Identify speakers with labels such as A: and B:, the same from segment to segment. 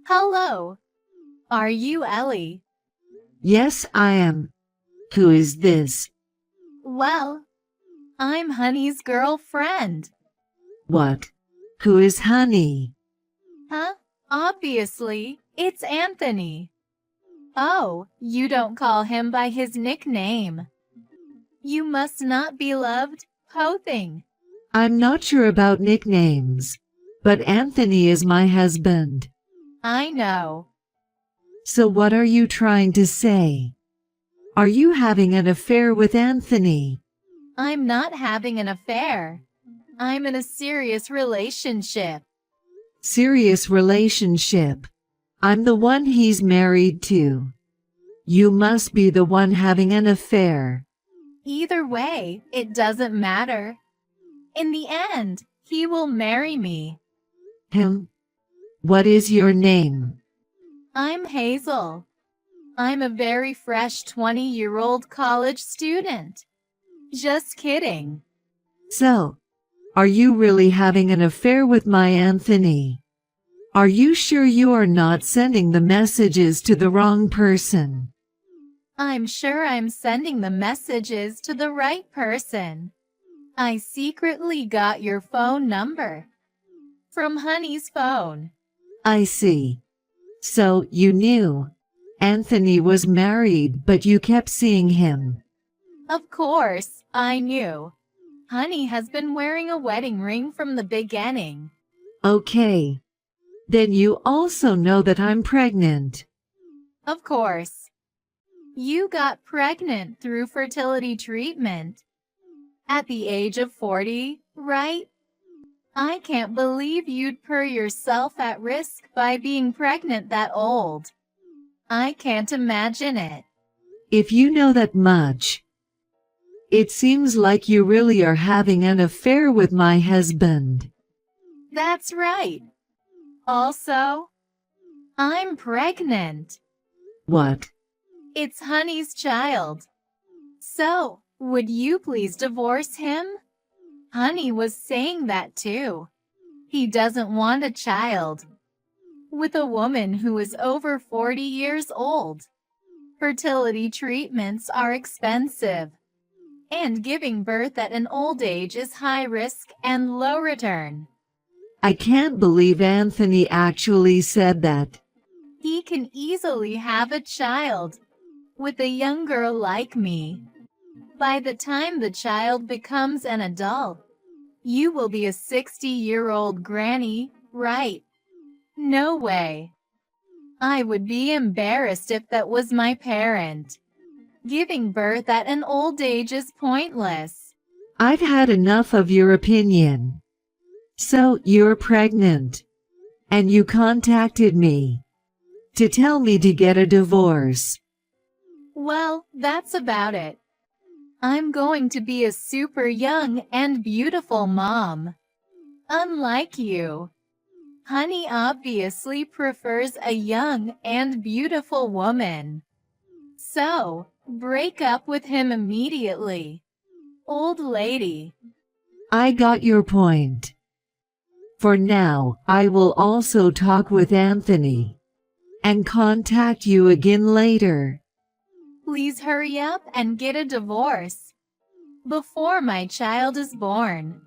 A: Hello. Are you Ellie?
B: Yes, I am. Who is this?
A: Well, I'm Honey's girlfriend.
B: What? Who is Honey?
A: Huh? Obviously, it's Anthony. Oh, you don't call him by his nickname. You must not be loved, Pothing.
B: I'm not sure about nicknames, but Anthony is my husband.
A: I know.
B: So what are you trying to say? Are you having an affair with Anthony?
A: I'm not having an affair. I'm in a serious relationship.
B: Serious relationship. I'm the one he's married to. You must be the one having an affair.
A: Either way, it doesn't matter. In the end, he will marry me.
B: Him? What is your name?
A: I'm Hazel. I'm a very fresh 20-year-old college student. Just kidding.
B: So, are you really having an affair with my Anthony? Are you sure you are not sending the messages to the wrong person?
A: I'm sure I'm sending the messages to the right person. I secretly got your phone number from Honey's phone.
B: I see. So, you knew. Anthony was married, but you kept seeing him.
A: Of course, I knew. Honey has been wearing a wedding ring from the beginning.
B: Okay. Then you also know that I'm pregnant.
A: Of course. You got pregnant through fertility treatment. At the age of 40, right? I can't believe you'd put yourself at risk by being pregnant that old. I can't imagine it.
B: If you know that much, it seems like you really are having an affair with my husband.
A: That's right. Also, I'm pregnant.
B: What?
A: It's Honey's child. So, would you please divorce him? Honey was saying that too. He doesn't want a child with a woman who is over 40 years old. Fertility treatments are expensive, and giving birth at an old age is high risk and low return.
B: I can't believe Anthony actually said that.
A: He can easily have a child with a young girl like me. By the time the child becomes an adult, you will be a 60-year-old granny, right? No way. I would be embarrassed if that was my parent. Giving birth at an old age is pointless.
B: I've had enough of your opinion. So, you're pregnant. And you contacted me to tell me to get a divorce.
A: Well, that's about it. I'm going to be a super young and beautiful mom. Unlike you. Honey obviously prefers a young and beautiful woman. So, break up with him immediately. Old lady.
B: I got your point. For now, I will also talk with Anthony and contact you again later.
A: Please hurry up and get a divorce before my child is born.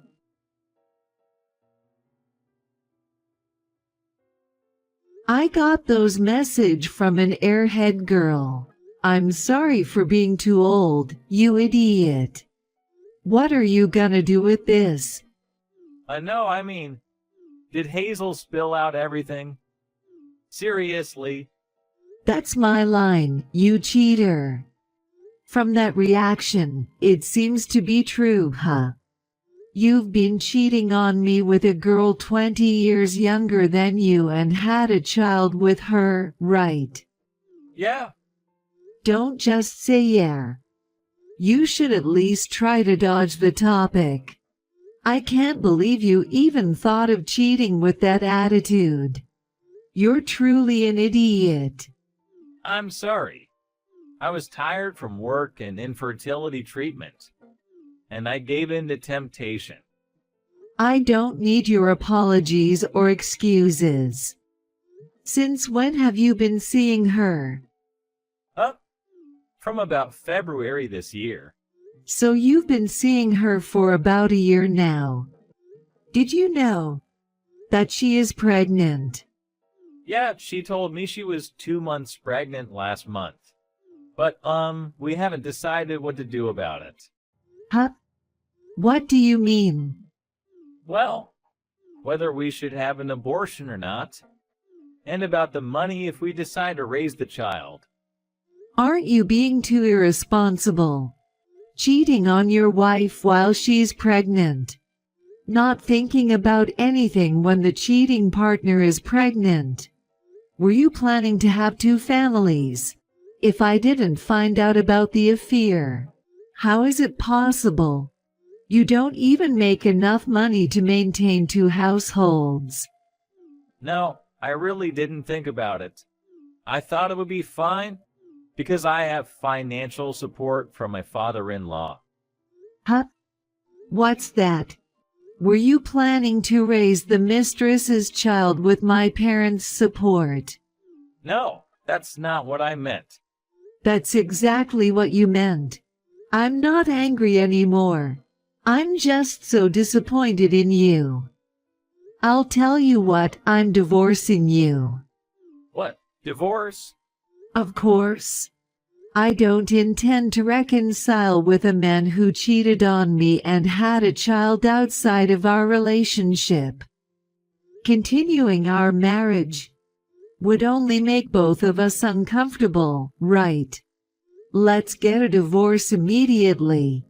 B: I got those message from an airhead girl. I'm sorry for being too old, you idiot. What are you gonna do with this?
C: Did Hazel spill out everything? Seriously?
B: That's my line, you cheater. From that reaction, it seems to be true, huh? You've been cheating on me with a girl 20 years younger than you and had a child with her, right?
C: Yeah.
B: Don't just say yeah. You should at least try to dodge the topic. I can't believe you even thought of cheating with that attitude. You're truly an idiot.
C: I'm sorry. I was tired from work and infertility treatment, and I gave in to temptation.
B: I don't need your apologies or excuses. Since when have you been seeing her?
C: Up from about February this year.
B: So you've been seeing her for about a year now. Did you know that she is pregnant?
C: Yeah, she told me she was 2 months pregnant last month. But, we haven't decided what to do about it.
B: Huh? What do you mean?
C: Well, whether we should have an abortion or not, and about the money if we decide to raise the child.
B: Aren't you being too irresponsible? Cheating on your wife while she's pregnant. Not thinking about anything when the cheating partner is pregnant. Were you planning to have two families? If I didn't find out about the affair, how is it possible? You don't even make enough money to maintain two households.
C: No, I really didn't think about it. I thought it would be fine because I have financial support from my father-in-law.
B: Huh? What's that? Were you planning to raise the mistress's child with my parents' support?
C: No, that's not what I meant.
B: That's exactly what you meant. I'm not angry anymore. I'm just so disappointed in you. I'll tell you what, I'm divorcing you.
C: What? Divorce?
B: Of course. I don't intend to reconcile with a man who cheated on me and had a child outside of our relationship. Continuing our marriage would only make both of us uncomfortable, right? Let's get a divorce immediately.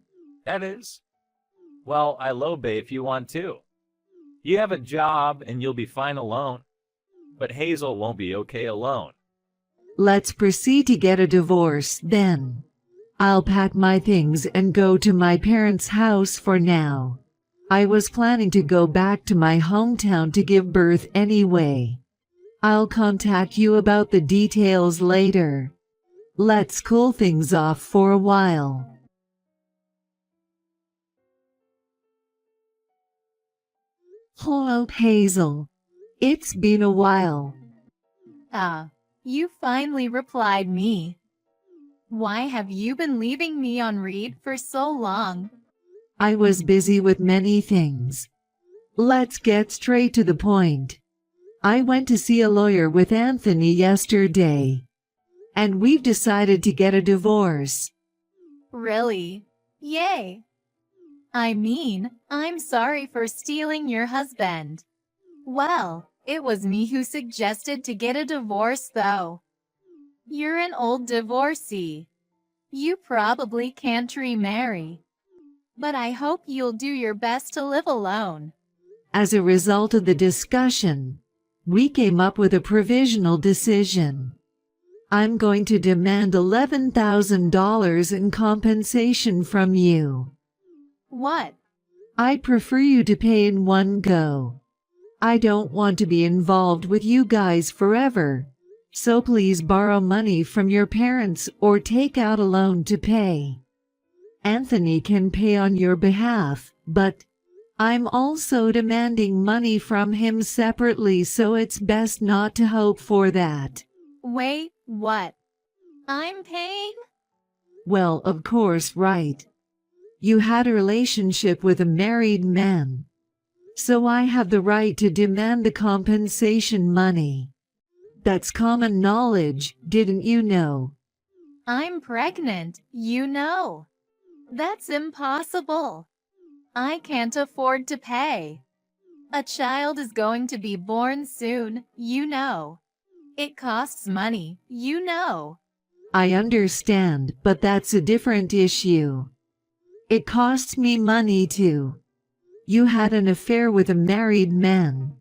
C: That is? Well, I'll obey if you want to. You have a job and you'll be fine alone. But Hazel won't be okay alone.
B: Let's proceed to get a divorce then. I'll pack my things and go to my parents' house for now. I was planning to go back to my hometown to give birth anyway. I'll contact you about the details later. Let's cool things off for a while. Hello, Hazel. It's been a while.
A: You finally replied me. Why have you been leaving me on read for so long?
B: I was busy with many things. Let's get straight to the point. I went to see a lawyer with Anthony yesterday, and we've decided to get a divorce.
A: Really? Yay! I mean, I'm sorry for stealing your husband. Well, it was me who suggested to get a divorce though. You're an old divorcee. You probably can't remarry. But I hope you'll do your best to live alone.
B: As a result of the discussion, we came up with a provisional decision. I'm going to demand $11,000 in compensation from you.
A: What?
B: I prefer you to pay in one go. I don't want to be involved with you guys forever, so please borrow money from your parents or take out a loan to pay. Anthony can pay on your behalf, but I'm also demanding money from him separately, so it's best not to hope for that.
A: Wait, what? I'm paying?
B: Well, of course, right. You had a relationship with a married man, so I have the right to demand the compensation money. That's common knowledge, didn't you know?
A: I'm pregnant, you know. That's impossible. I can't afford to pay. A child is going to be born soon, you know. It costs money, you know.
B: I understand, but that's a different issue. It costs me money too. You had an affair with a married man,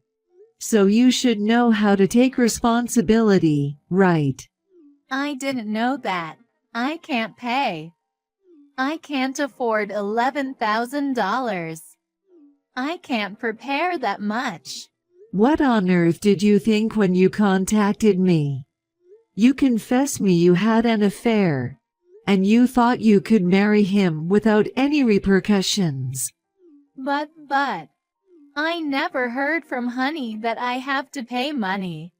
B: so you should know how to take responsibility, right?
A: I didn't know that. I can't pay. I can't afford $11,000. I can't prepare that much.
B: What on earth did you think when you contacted me? You confessed me you had an affair, and you thought you could marry him without any repercussions.
A: But, I never heard from Honey that I have to pay money.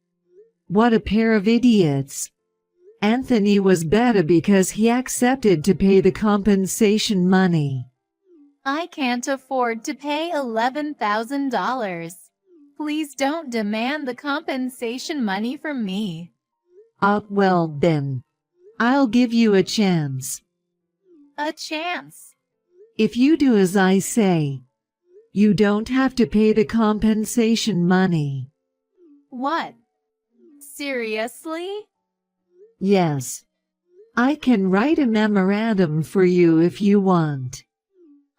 B: What a pair of idiots. Anthony was better because he accepted to pay the compensation money.
A: I can't afford to pay $11,000. Please don't demand the compensation money from me.
B: Well then. I'll give you a chance.
A: A chance.
B: If you do as I say, you don't have to pay the compensation money.
A: What? Seriously?
B: Yes. I can write a memorandum for you if you want.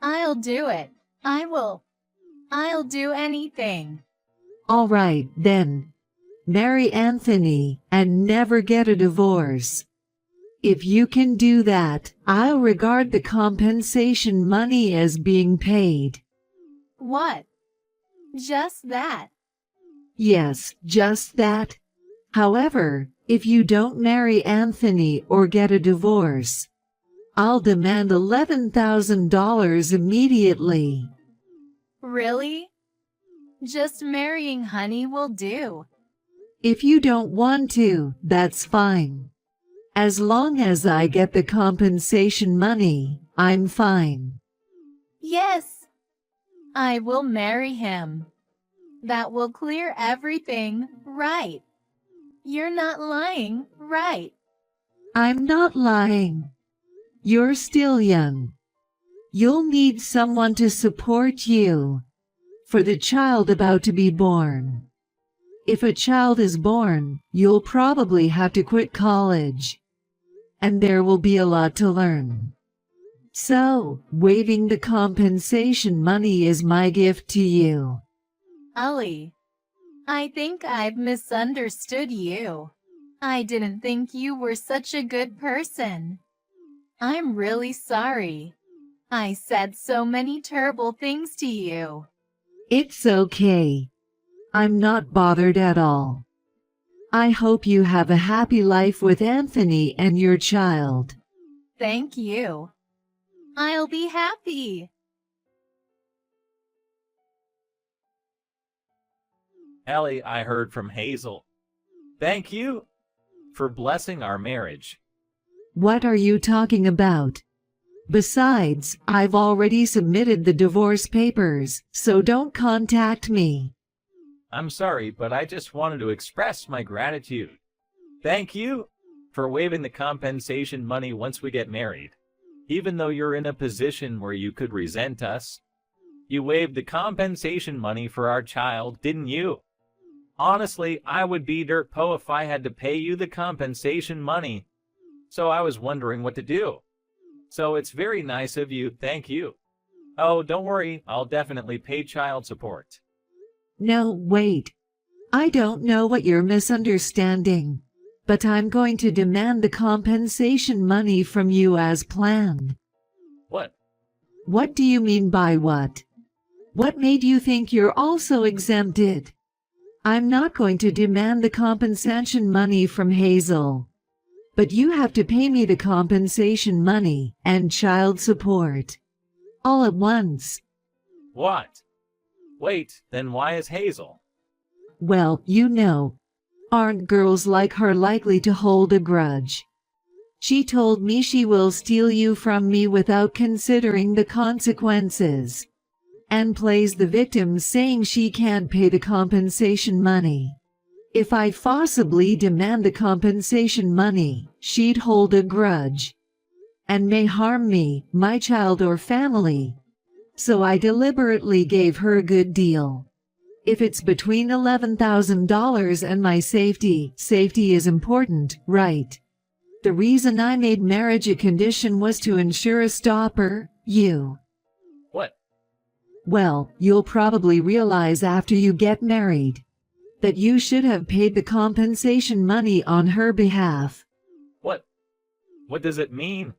A: I'll do it. I will. I'll do anything.
B: All right, then. Marry Anthony and never get a divorce. If you can do that, I'll regard the compensation money as being paid.
A: What? Just that?
B: Yes, just that. However, if you don't marry Anthony or get a divorce, I'll demand $11,000 immediately.
A: Really? Just marrying Honey will do.
B: If you don't want to, that's fine. As long as I get the compensation money, I'm fine.
A: Yes. I will marry him. That will clear everything, right? You're not lying, right?
B: I'm not lying. You're still young. You'll need someone to support you for the child about to be born. If a child is born, you'll probably have to quit college, and there will be a lot to learn. So, waiving the compensation money is my gift to you.
A: Ali, I think I've misunderstood you. I didn't think you were such a good person. I'm really sorry. I said so many terrible things to you.
B: It's okay. I'm not bothered at all. I hope you have a happy life with Anthony and your child.
A: Thank you. I'll be happy.
C: Ellie, I heard from Hazel. Thank you for blessing our marriage.
B: What are you talking about? Besides, I've already submitted the divorce papers, so don't contact me.
C: I'm sorry, but I just wanted to express my gratitude. Thank you for waiving the compensation money once we get married. Even though you're in a position where you could resent us, you waived the compensation money for our child, didn't you? Honestly, I would be dirt po if I had to pay you the compensation money. So I was wondering what to do. So it's very nice of you, thank you. Oh, don't worry, I'll definitely pay child support.
B: No, wait. I don't know what you're misunderstanding, but I'm going to demand the compensation money from you as planned.
C: What?
B: What do you mean by what? What made you think you're also exempted? I'm not going to demand the compensation money from Hazel. But you have to pay me the compensation money and child support. All at once.
C: What? Wait, then why is Hazel?
B: Well, you know, aren't girls like her likely to hold a grudge? She told me she will steal you from me without considering the consequences, and plays the victim saying she can't pay the compensation money. If I forcibly demand the compensation money, she'd hold a grudge and may harm me, my child or family. So I deliberately gave her a good deal. If it's between $11,000 and my safety is important, right? The reason I made marriage a condition was to ensure a stopper, you.
C: What?
B: Well, you'll probably realize after you get married that you should have paid the compensation money on her behalf.
C: What? What does it mean?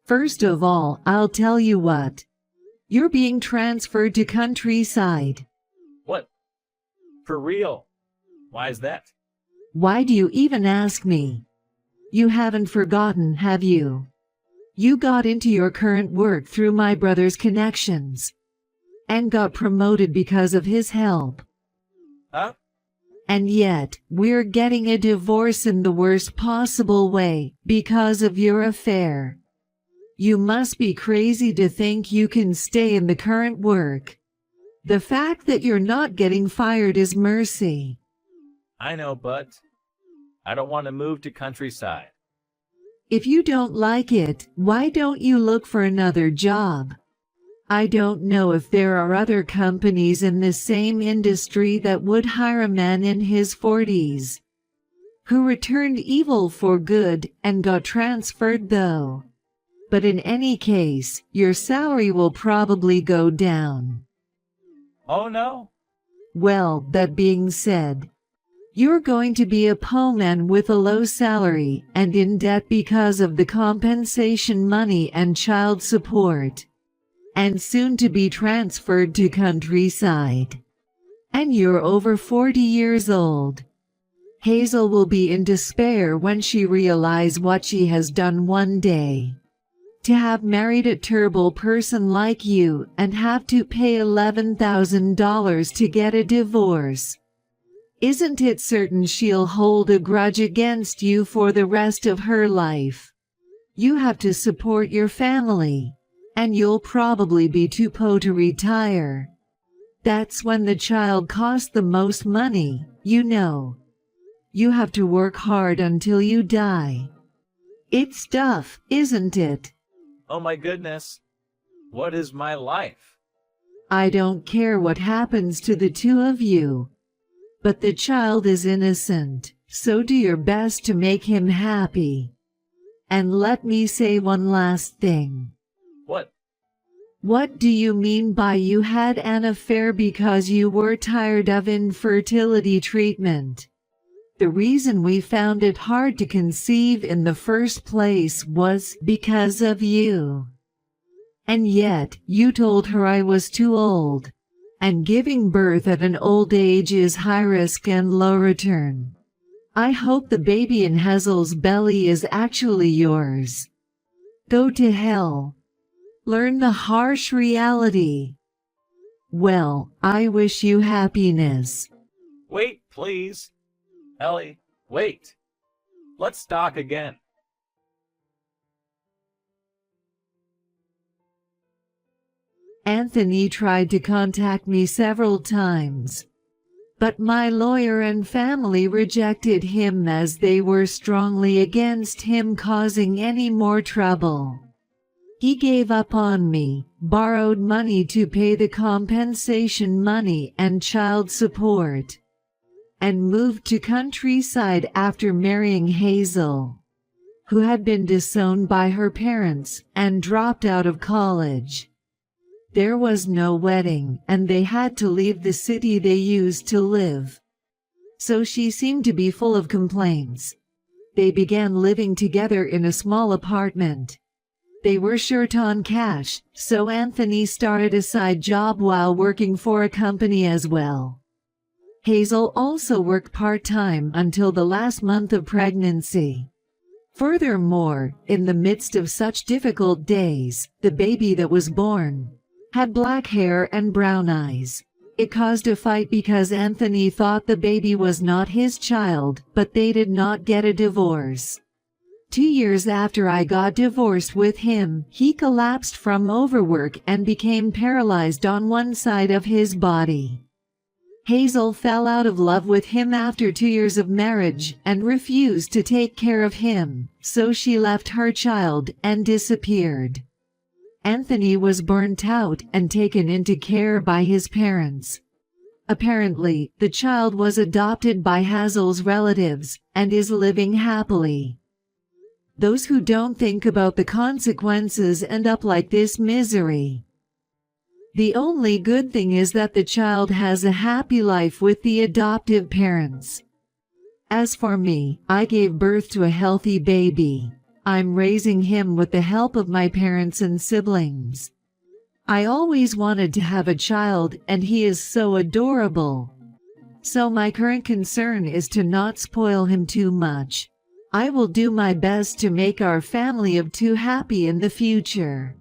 B: First of all, I'll tell you what. You're being transferred to countryside.
C: What? For real? Why is that?
B: Why do you even ask me? You haven't forgotten, have you? You got into your current work through my brother's connections and got promoted because of his help.
C: Huh?
B: And yet, we're getting a divorce in the worst possible way because of your affair. You must be crazy to think you can stay in the current work. The fact that you're not getting fired is mercy.
C: I know, but I don't want to move to countryside.
B: If you don't like it, why don't you look for another job? I don't know if there are other companies in the same industry that would hire a man in his 40s who returned evil for good and got transferred though. But in any case, your salary will probably go down.
C: Oh no?
B: Well, that being said, you're going to be a poor man with a low salary and in debt because of the compensation money and child support, and soon to be transferred to countryside. And you're over 40 years old. Hazel will be in despair when she realizes what she has done one day. To have married a terrible person like you and have to pay $11,000 to get a divorce. Isn't it certain she'll hold a grudge against you for the rest of her life? You have to support your family, and you'll probably be too poor to retire. That's when the child costs the most money, you know. You have to work hard until you die. It's tough, isn't it?
C: Oh my goodness. What is my life?
B: I don't care what happens to the two of you. But the child is innocent, so do your best to make him happy. And let me say one last thing.
C: What?
B: What do you mean by you had an affair because you were tired of infertility treatment? The reason we found it hard to conceive in the first place was because of you. And yet, you told her I was too old. And giving birth at an old age is high risk and low return. I hope the baby in Hazel's belly is actually yours. Go to hell. Learn the harsh reality. Well, I wish you happiness.
C: Wait, please. Ellie, wait. Let's talk again.
B: Anthony tried to contact me several times, but my lawyer and family rejected him as they were strongly against him causing any more trouble. He gave up on me, borrowed money to pay the compensation money and child support, and moved to countryside after marrying Hazel, who had been disowned by her parents and dropped out of college. There was no wedding, and they had to leave the city they used to live. So she seemed to be full of complaints. They began living together in a small apartment. They were short on cash, so Anthony started a side job while working for a company as well. Hazel also worked part-time until the last month of pregnancy. Furthermore, in the midst of such difficult days, the baby that was born had black hair and brown eyes. It caused a fight because Anthony thought the baby was not his child, but they did not get a divorce. 2 years after I got divorced with him, he collapsed from overwork and became paralyzed on one side of his body. Hazel fell out of love with him after 2 years of marriage and refused to take care of him, so she left her child and disappeared. Anthony was burnt out and taken into care by his parents. Apparently, the child was adopted by Hazel's relatives and is living happily. Those who don't think about the consequences end up like this misery. The only good thing is that the child has a happy life with the adoptive parents. As for me, I gave birth to a healthy baby. I'm raising him with the help of my parents and siblings. I always wanted to have a child, and he is so adorable. So my current concern is to not spoil him too much. I will do my best to make our family of two happy in the future.